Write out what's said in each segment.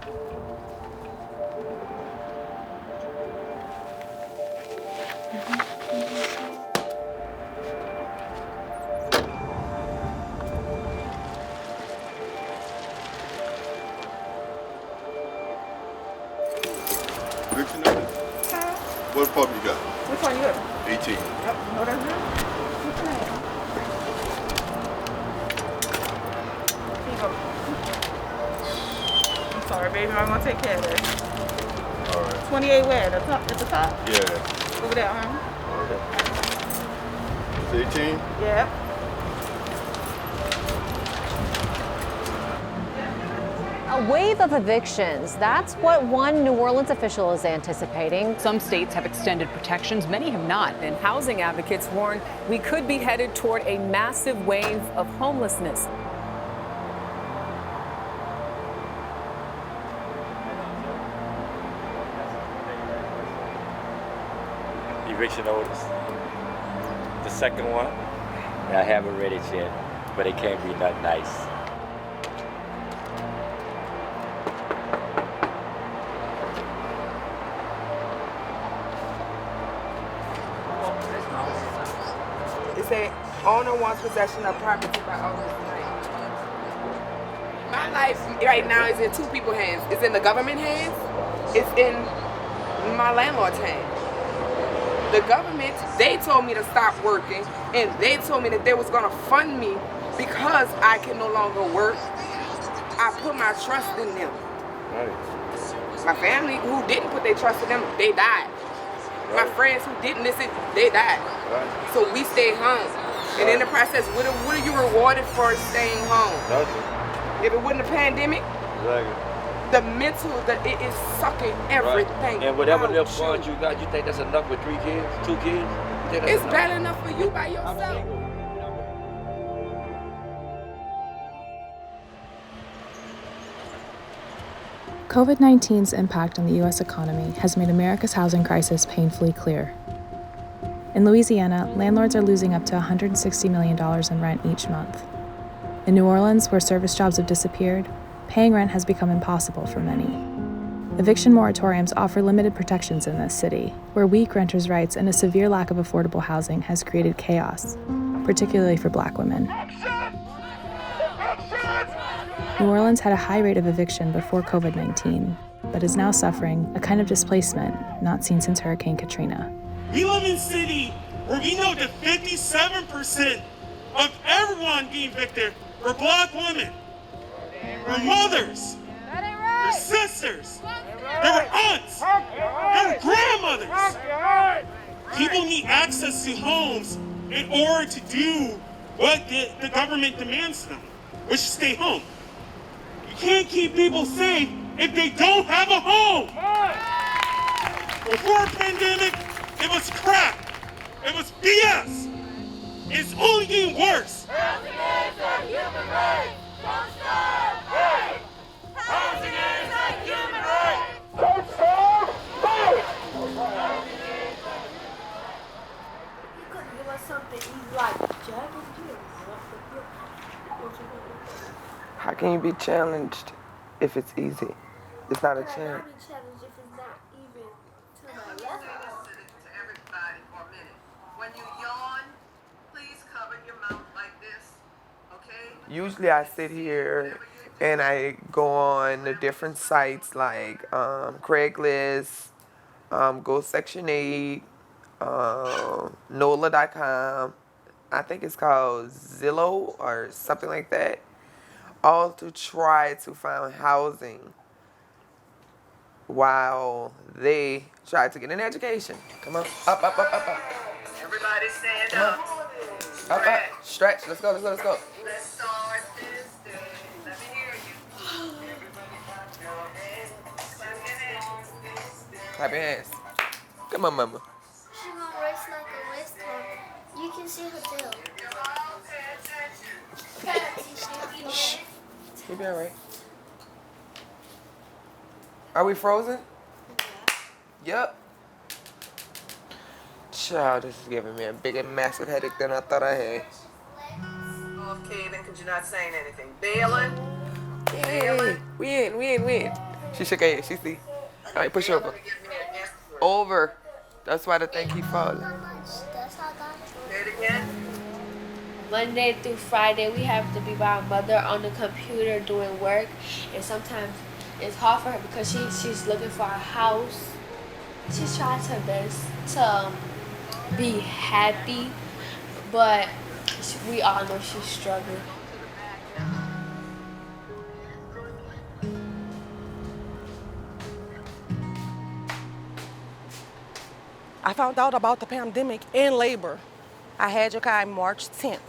Eviction notice? What pub you got? Which one you got? 18. Yep. No, that's good. Here you go. I'm sorry, baby. I'm gonna take care of this. All right. 28 where? At the top? Yeah. Over there, huh? Okay. It's 18? Yep. A wave of evictions. That's what one New Orleans official is anticipating. Some states have extended protections, many have not. And housing advocates warn we could be headed toward a massive wave of homelessness. Eviction notice. The second one, I haven't read it yet, but it can't be that nice. It say owner wants possession of property by August 9th. My life right now is in two people's hands. It's in the government hands. It's in my landlord's hands. The government, they told me to stop working, and they told me that they was gonna fund me because I can no longer work. I put my trust in them. Right. My family who didn't put their trust in them, they died. My friends who didn't listen, they died. Right. So we stayed home. And in the process, what are you rewarded for staying home? Nothing. If it wasn't a pandemic, Exactly. the mental, it is sucking everything. Right. And whatever out little funds you got, you think that's enough with 3 kids, 2 kids? You think that's It's enough? bad enough for you by yourself. COVID-19's impact on the U.S. economy has made America's housing crisis painfully clear. In Louisiana, landlords are losing up to $160 million in rent each month. In New Orleans, where service jobs have disappeared, paying rent has become impossible for many. Eviction moratoriums offer limited protections in this city, where weak renters' rights and a severe lack of affordable housing has created chaos, particularly for Black women. New Orleans had a high rate of eviction before COVID-19, but is now suffering a kind of displacement not seen since Hurricane Katrina. We live in a city where we know that 57% of everyone being evicted were Black women, were mothers, were sisters, they were aunts, they were grandmothers. People need access to homes in order to do what the government demands of them, which is stay home. You can't keep people safe if they don't have a home. Before the pandemic, it was crap. It was BS. It's only getting worse. Housing is a human right. Don't stop. Hey. Housing is a human right. Don't stop. Hey. You could give us something easy like Jack and Jill. How can you be challenged if it's easy? It's not a challenge. I cannot be challenged if it's not even to my level. Listen to everybody for a minute. When you yawn, please cover your mouth like this, okay? Usually I sit here and I go on the different sites like Craigslist, Go Section 8, NOLA.com. I think it's called Zillow or something like that. All to try to find housing while they try to get an education. Come on, up. Everybody stand Come up. Up, stretch. Let's go. Let's start this day. Let me hear you. Clap your hands. Come on, mama. She gonna race like a race car. You can see her tail. Shh. You'll be all right. Are we frozen? Yep. Child, this is giving me a big and massive headache than I thought I had. Okay, then, because you're not saying anything. Bailing? Hey, we in. She shook her head. She see. All right, push over. Over. That's why the thing keep falling. Say it again. Monday through Friday, we have to be by our mother on the computer doing work, and sometimes it's hard for her because she's looking for a house. She's trying her best to be happy, but we all know she's struggling. I found out about the pandemic in labor. I had Jakai March 10th.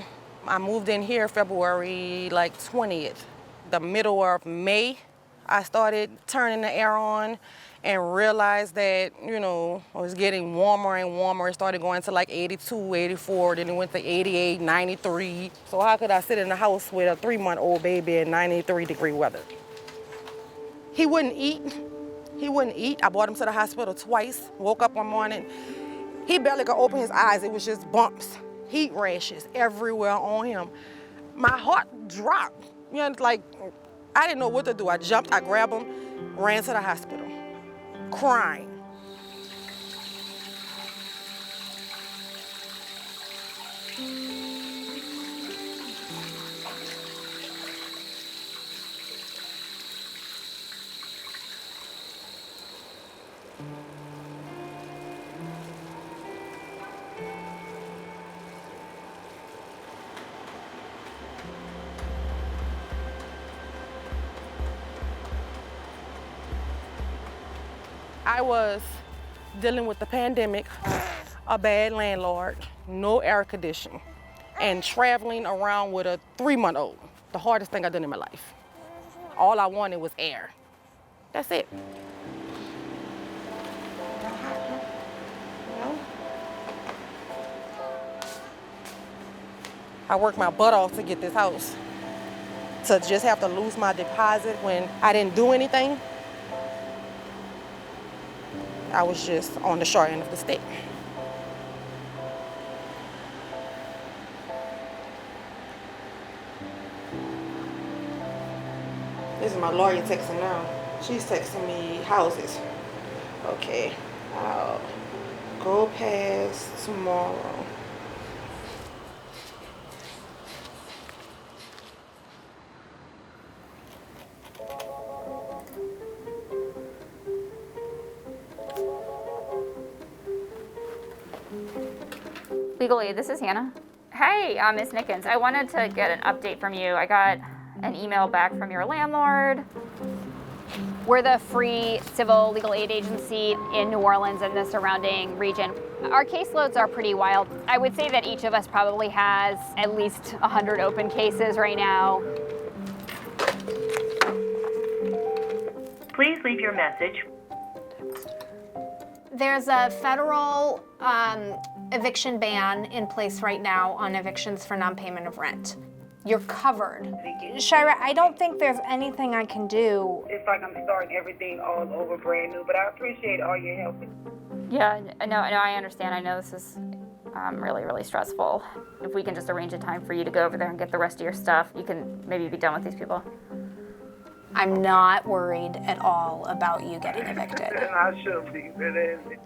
I moved in here February 20th. The middle of May, I started turning the air on and realized that, it was getting warmer and warmer. It started going to 82, 84, then it went to 88, 93. So how could I sit in the house with a 3-month-old baby in 93-degree weather? He wouldn't eat. I brought him to the hospital twice, woke up one morning. He barely could open his eyes. It was just bumps, heat rashes everywhere on him. My heart dropped. I didn't know what to do. I jumped, I grabbed him, ran to the hospital, crying. I was dealing with the pandemic, a bad landlord, no air conditioning, and traveling around with a 3-month-old. The hardest thing I've done in my life. All I wanted was air. That's it. I worked my butt off to get this house. To just have to lose my deposit when I didn't do anything, I was just on the short end of the stick. This is my lawyer texting now. She's texting me houses. Okay, I'll go past tomorrow. Legal Aid, this is Hannah. Hey, Ms. Nickens, I wanted to get an update from you. I got an email back from your landlord. We're the free civil legal aid agency in New Orleans and the surrounding region. Our caseloads are pretty wild. I would say that each of us probably has at least 100 open cases right now. Please leave your message. There's a federal eviction ban in place right now on evictions for non-payment of rent. You're covered. Shira, I don't think there's anything I can do. It's like I'm starting everything all over brand new, but I appreciate all your help. Yeah, no, I understand. I know this is really, really stressful. If we can just arrange a time for you to go over there and get the rest of your stuff, you can maybe be done with these people. I'm not worried at all about you getting evicted. I should be, but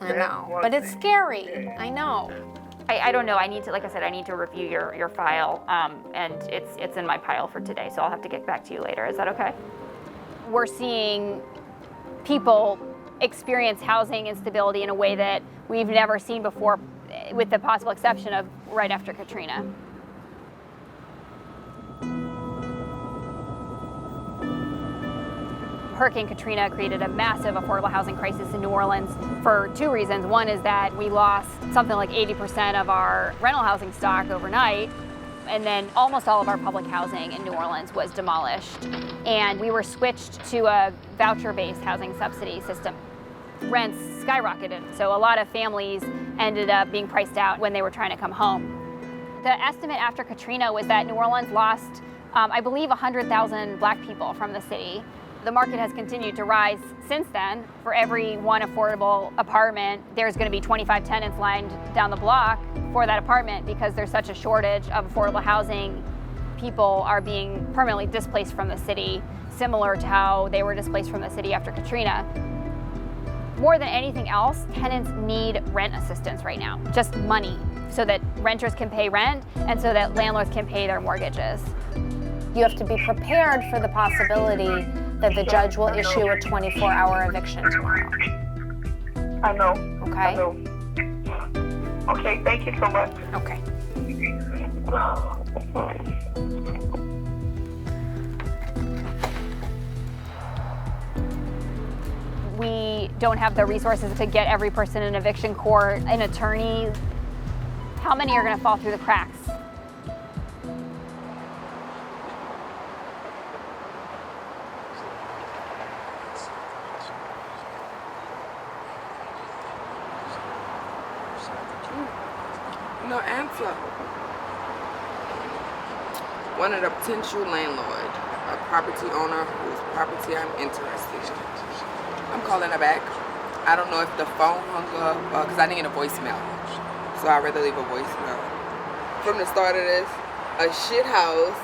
I know, but it's scary. I know. I don't know. I need to, like I said, I need to review your file, and it's in my pile for today, so I'll have to get back to you later. Is that okay? We're seeing people experience housing instability in a way that we've never seen before, with the possible exception of right after Katrina. Hurricane Katrina created a massive affordable housing crisis in New Orleans for two reasons. One is that we lost something like 80% of our rental housing stock overnight, and then almost all of our public housing in New Orleans was demolished. And we were switched to a voucher-based housing subsidy system. Rents skyrocketed, so a lot of families ended up being priced out when they were trying to come home. The estimate after Katrina was that New Orleans lost, I believe, 100,000 Black people from the city. The market has continued to rise since then. For every one affordable apartment, there's going to be 25 tenants lined down the block for that apartment because there's such a shortage of affordable housing people are being permanently displaced from the city, similar to how they were displaced from the city after Katrina. More than anything else, tenants need rent assistance right now, just money, so that renters can pay rent and so that landlords can pay their mortgages. You have to be prepared for the possibility that the judge will issue a 24-hour eviction tomorrow. I know. Okay? I know. Okay, thank you so much. Okay. We don't have the resources to get every person in eviction court, an attorney. How many are going to fall through the cracks? No answer. One of the potential landlord, a property owner whose property I'm interested in. I'm calling her back. I don't know if the phone hung up because I didn't get a voicemail. So I'd rather leave a voicemail. From the start of this, a shit house,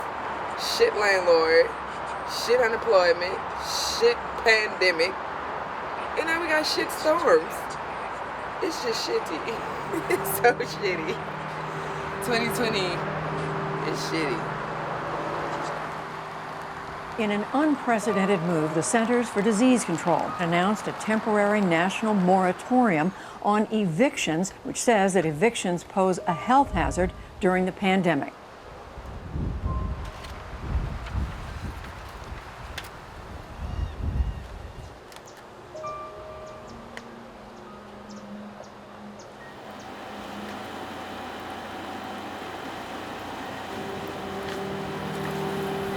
shit landlord, shit unemployment, shit pandemic, and now we got shit storms. It's just shitty. It's so shitty. 2020 is shitty. In an unprecedented move, the Centers for Disease Control announced a temporary national moratorium on evictions, which says that evictions pose a health hazard during the pandemic.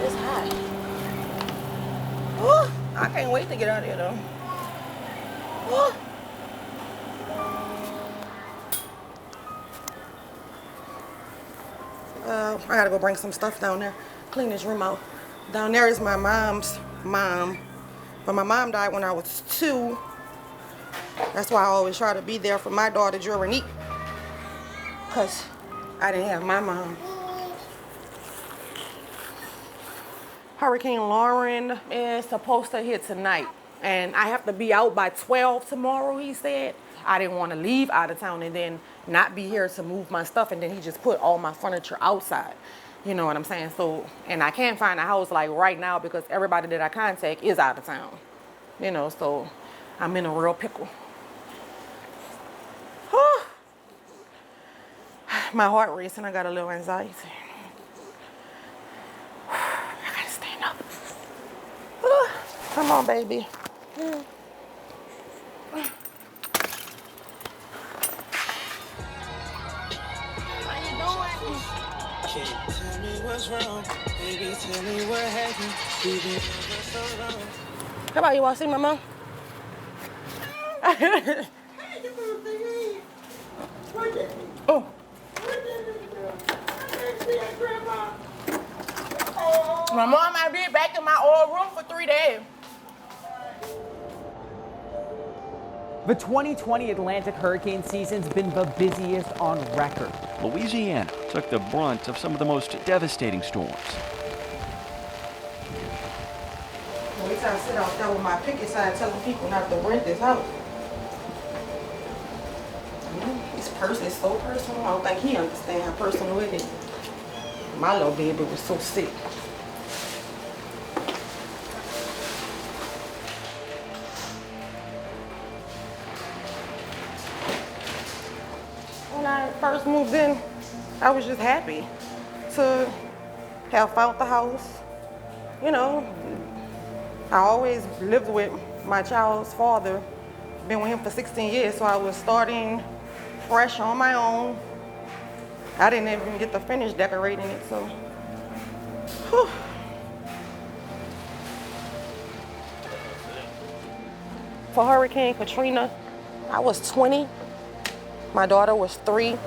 It's hot. Ooh, I can't wait to get out of here though. Ooh. I gotta go bring some stuff down there. Clean this room out. Down there is my mom's mom. But my mom died when I was 2. That's why I always try to be there for my daughter, Andreanecia. Because I didn't have my mom. Hurricane Lauren is supposed to hit tonight. And I have to be out by 12 tomorrow, he said. I didn't want to leave out of town and then not be here to move my stuff. And then he just put all my furniture outside. You know what I'm saying? So, and I can't find a house like right now because everybody that I contact is out of town. You know, so I'm in a real pickle. Whew. My heart racing, I got a little anxiety. I gotta stand up. Whew. Come on, baby. Tell me what's wrong, baby, tell me what happened. We've been over so long. How about you want to see my mom? Oh. My mom might be back in my old room for 3 days. The 2020 Atlantic hurricane season's been the busiest on record. Louisiana took the brunt of some of the most devastating storms. Wait till I sit out there with my picket sign telling people not to rent this house. This person is so personal. I don't think he understands how personal it is. My little baby was so sick. When I first moved in, I was just happy to have found the house. You know, I always lived with my child's father, been with him for 16 years, so I was starting fresh on my own. I didn't even get to finish decorating it, so. Whew. For Hurricane Katrina, I was 20. My daughter was 3.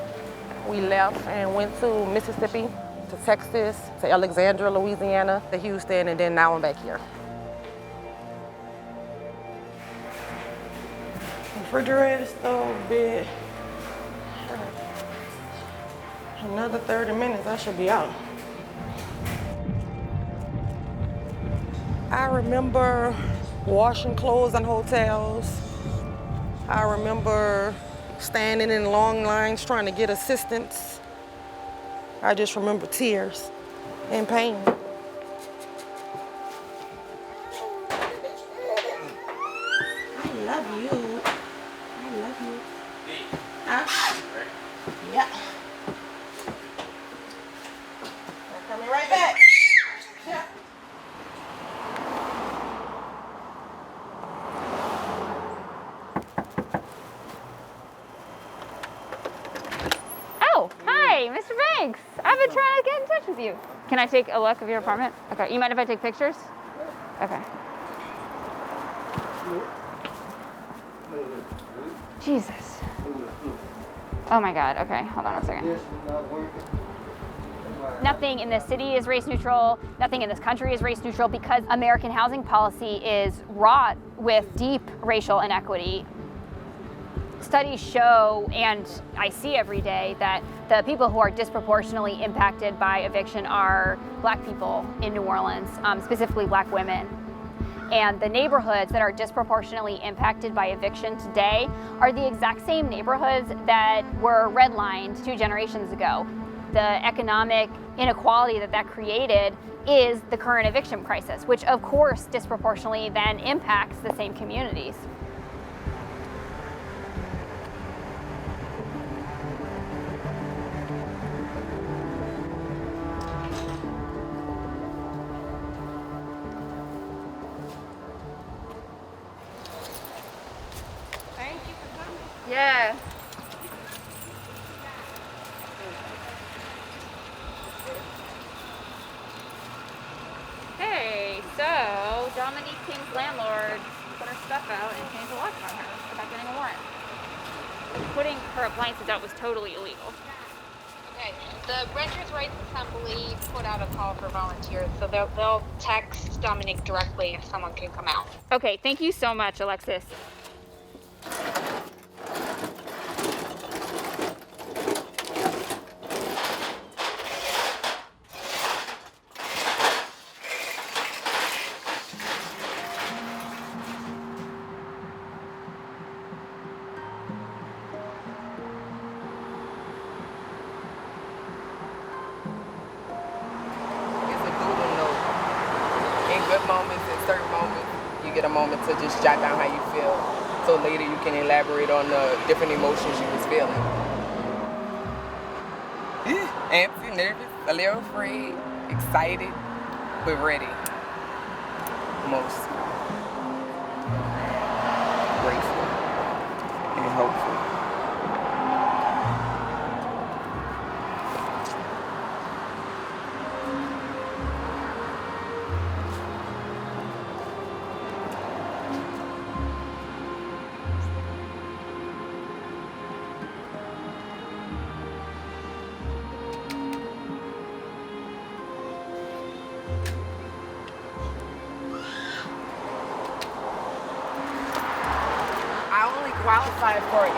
We left and went to Mississippi, to Texas, to Alexandria, Louisiana, to Houston, and then now I'm back here. Refrigerator, stove, bed. Another 30 minutes, I should be out. I remember washing clothes in hotels. I remember standing in long lines trying to get assistance. I just remember tears and pain. I love you. I love you. Huh? Yeah. I'm coming right back. Yeah. Oh, hi, Mr. Banks. I've been trying to get in touch with you. Can I take a look of your apartment? Okay, you mind if I take pictures? Okay. Jesus. Oh my God, okay, hold on a second. Nothing in this city is race neutral, nothing in this country is race neutral because American housing policy is wrought with deep racial inequity. Studies show, and I see every day, that the people who are disproportionately impacted by eviction are Black people in New Orleans, specifically Black women. And the neighborhoods that are disproportionately impacted by eviction today are the exact same neighborhoods that were redlined 2 generations ago. The economic inequality that created is the current eviction crisis, which of course disproportionately then impacts the same communities. Yeah. Hey, so Dominique King's landlord put her stuff out and changed the lock on her without getting a warrant. Putting her appliances out was totally illegal. Okay, the Renters' Rights Assembly put out a call for volunteers, so they'll text Dominique directly if someone can come out. Okay, thank you so much, Alexis. Good moments and certain moments, you get a moment to just jot down how you feel, so later you can elaborate on the different emotions you was feeling. Antsy, nervous, a little afraid, excited, but ready. Most grateful and hopeful. Qualified for a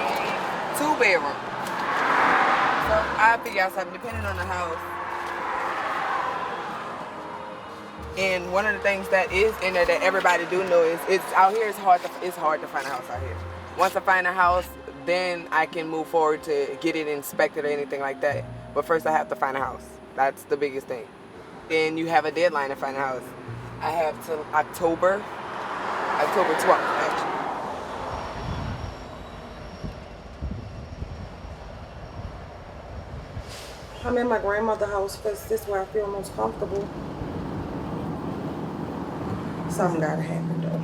2-bedroom. So I figure out something depending on the house. And one of the things that is in there that everybody do know is it's out here. It's hard to find a house out here. Once I find a house, then I can move forward to get it inspected or anything like that. But first I have to find a house. That's the biggest thing. And you have a deadline to find a house. I have till October 12th actually. I'm in my grandmother's house because this is where I feel most comfortable. Something gotta happen though.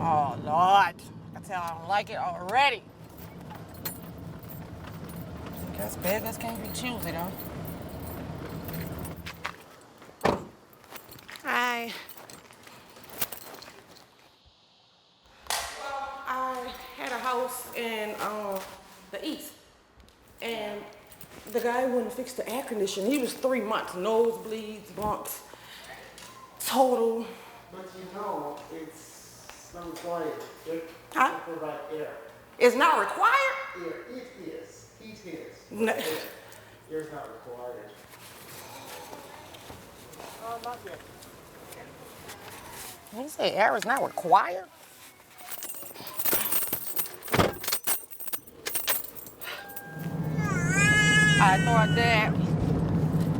Oh Lord, I can tell I don't like it already. I guess beggars can't be choosy though. Hi. I had a house in the east, and the guy wouldn't fix the air conditioning. He was 3 months, nosebleeds, bumps, total. But you know, it's not required. Huh? To provide air. It's not required? Air, it is. Heat is. No. Air is not required. He said air is not required. I thought that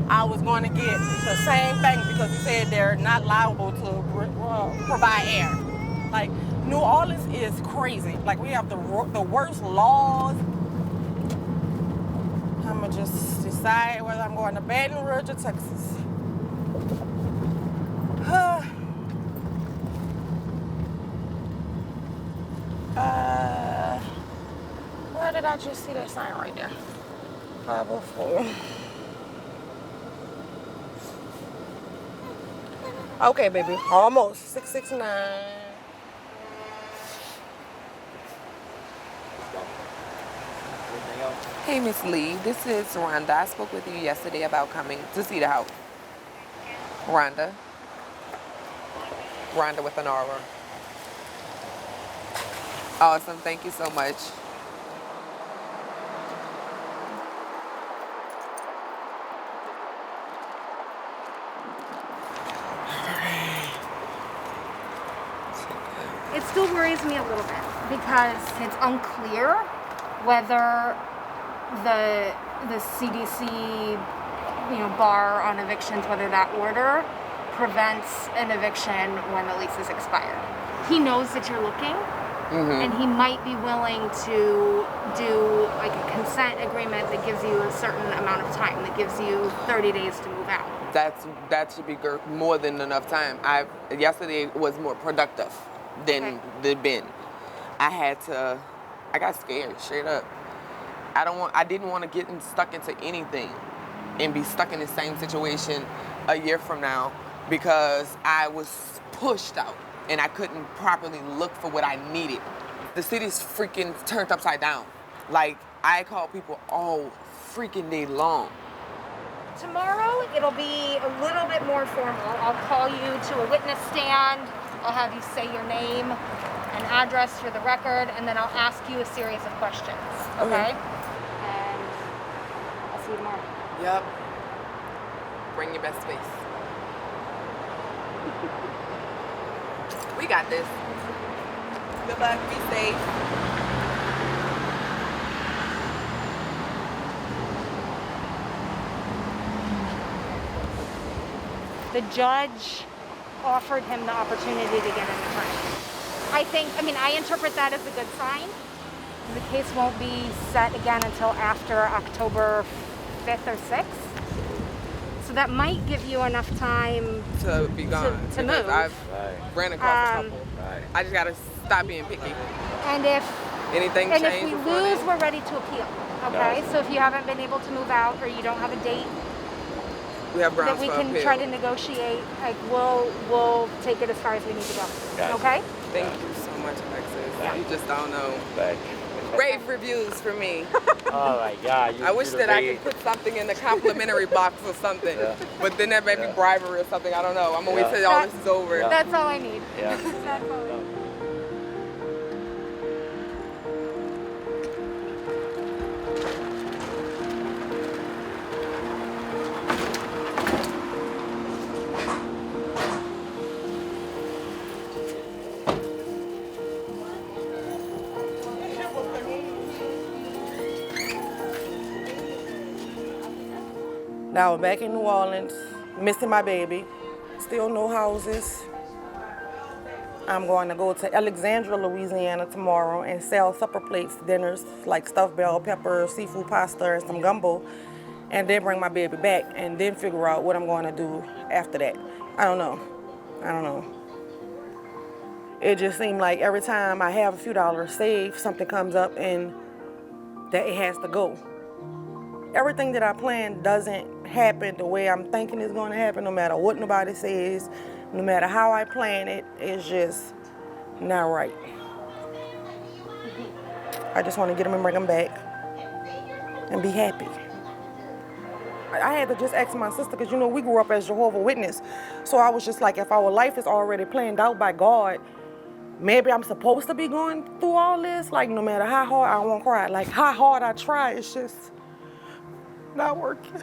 I was going to get the same thing because he said they're not liable to provide air. Like, New Orleans is crazy. Like, we have the worst laws. I'm going to just decide whether I'm going to Baton Rouge or Texas. Where did I just see that sign right there? 504. Okay, baby, almost 669. Hey, Miss Lee, this is Rhonda. I spoke with you yesterday about coming to see the house. Rhonda. Rhonda with an R. Awesome, thank you so much. It still worries me a little bit because it's unclear whether the CDC, bar on evictions, whether that order prevents an eviction when the lease is expired. He knows that you're looking, and he might be willing to do like a consent agreement that gives you a certain amount of time, that gives you 30 days to move out. That should be more than enough time. Yesterday was more productive than the bin. I got scared, straight up. I didn't want to get stuck into anything and be stuck in the same situation a year from now because I was pushed out and I couldn't properly look for what I needed. The city's freaking turned upside down. Like, I call people all freaking day long. Tomorrow, it'll be a little bit more formal. I'll call you to a witness stand. I'll have you say your name and address for the record, and then I'll ask you a series of questions, okay? And I'll see you tomorrow. Yep. Bring your best face. We got this. Good luck, be safe. The judge offered him the opportunity to get an attorney. I interpret that as a good sign. The case won't be set again until after October 5th or 6th. So that might give you enough time to be gone. To move. I've ran across a couple. I just gotta stop being picky. And if anything and changes, if we lose, we're ready to appeal. Okay? So if you haven't been able to move out or you don't have a date, we have grounds that we for can appeal. try to negotiate. Like we'll take it as far as we need to go. Gotcha. Okay? Thank you so much, Alexis. Yeah. You just don't know. Thank you. Rave reviews for me. Oh my God. I wish that I could put something in the complimentary box or something. Yeah. But then that may be bribery or something. I don't know. I'm gonna wait till all this is over. That's all I need. Yeah. That's all I need. Now I'm back in New Orleans, missing my baby. Still no houses. I'm going to go to Alexandria, Louisiana tomorrow and sell supper plates, dinners, like stuffed bell pepper, seafood pasta, and some gumbo, and then bring my baby back and then figure out what I'm going to do after that. I don't know. It just seemed like every time I have a few dollars saved, something comes up and that it has to go. Everything that I plan doesn't happen the way I'm thinking it's going to happen, no matter what nobody says, no matter how I plan it, it's just not right. I just want to get them and bring them back and be happy. I had to just ask my sister, because we grew up as Jehovah's Witness. So I was just like, if our life is already planned out by God, maybe I'm supposed to be going through all this. Like, no matter how hard, I won't cry. Like, how hard I try, it's just not working.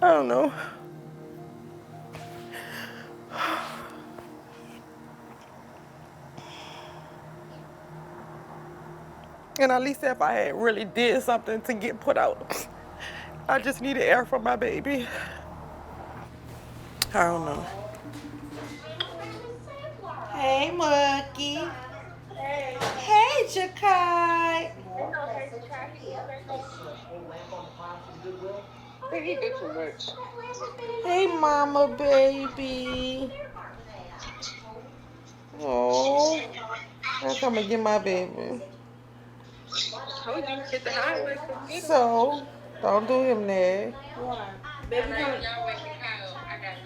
I don't know. And at least if I had really did something to get put out, I just needed air for my baby. I don't know. Hey, Mookie. Hey, Jakai. I think he did too much. Hey, mama, baby. Oh, I'm coming to get my baby. I told you, hit the highway. So, don't do him there.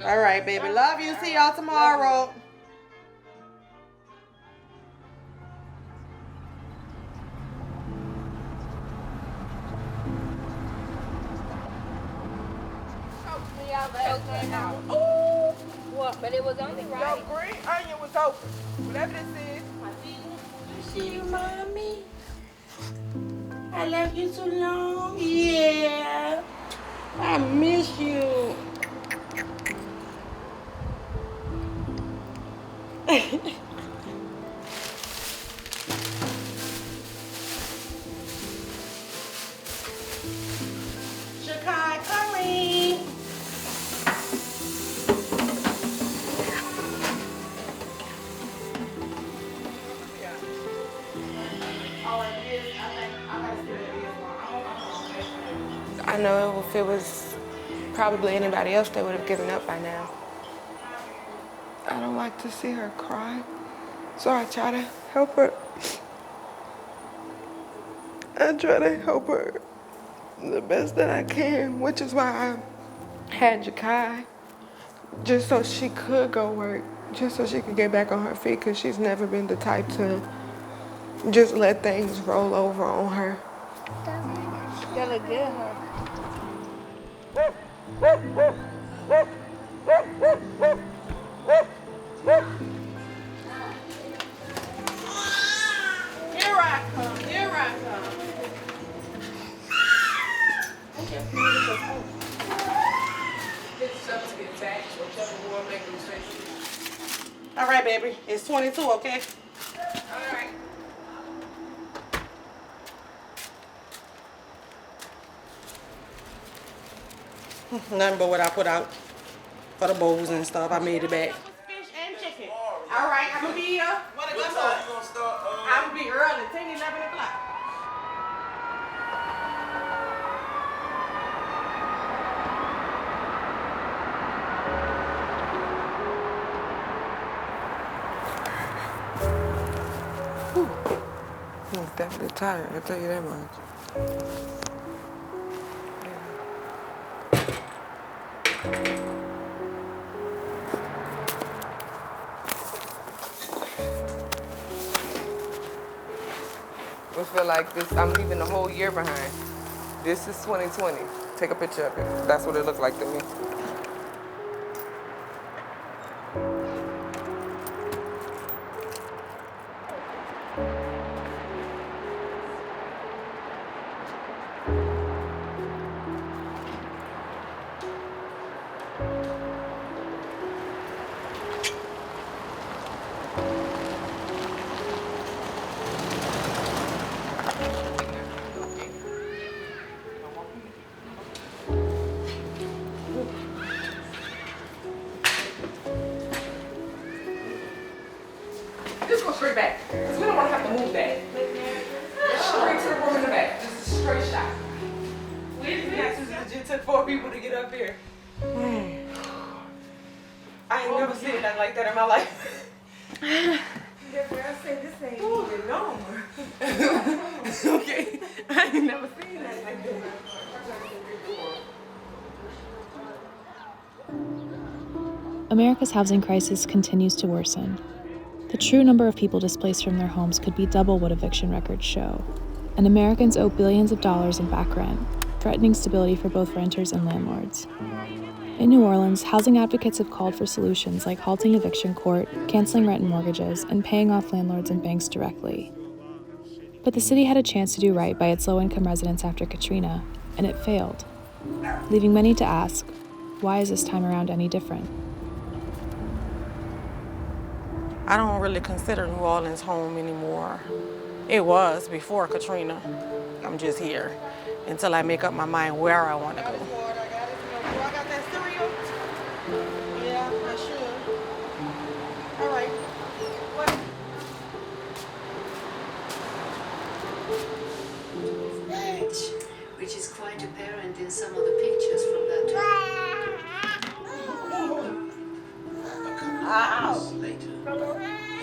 All right, baby. Love you. See y'all tomorrow. What? But it was only right. Your green onion was open. Whatever this is. You see you, mommy? I left you too long. Yeah. I miss you. Jakai, Kathleen. I know if it was probably anybody else, they would have given up by now. I don't like to see her cry, so I try to help her. I try to help her the best that I can, which is why I had Jakai, just so she could go work, just so she could get back on her feet, because she's never been the type to just let things roll over on her. Gotta get her. Here I come. Here I come. All right, baby. It's 22, okay? All right. Nothing but what I put out for the bowls and stuff. I made it back. Fish and chicken. All right, I'm gonna be here. What time you gonna start? I'm gonna be early, 10, 11 o'clock. I'm definitely tired, I'll tell you that much. I feel like this, I'm leaving the whole year behind. This is 2020. Take a picture of it. That's what it looked like to me. Just go straight back, because we don't want to have to move that. Straight to the room in the back, just a straight shot. It took 4 people to get up here. I ain't never seen nothing like that in my life. I said this ain't even normal. Okay, I ain't never seen nothing like that. America's housing crisis continues to worsen. The true number of people displaced from their homes could be double what eviction records show, and Americans owe billions of dollars in back rent, threatening stability for both renters and landlords. In New Orleans, housing advocates have called for solutions like halting eviction court, canceling rent and mortgages, and paying off landlords and banks directly. But the city had a chance to do right by its low-income residents after Katrina, and it failed, leaving many to ask, Why is this time around any different? I don't really consider New Orleans home anymore. It was before Katrina. I'm just here until I make up my mind where I want to go. I got that cereal? Yeah, I should. All right. Which is quite apparent in some of the pictures from that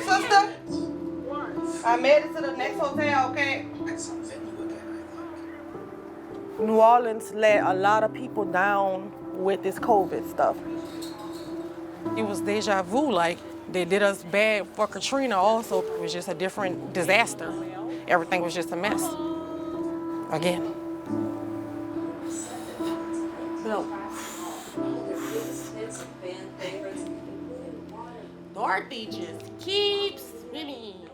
Sister, I made it to the next hotel, okay? New Orleans let a lot of people down with this COVID stuff. It was deja vu, like they did us bad for Katrina also. It was just a different disaster. Everything was just a mess. Again. Dorothy just keeps spinning.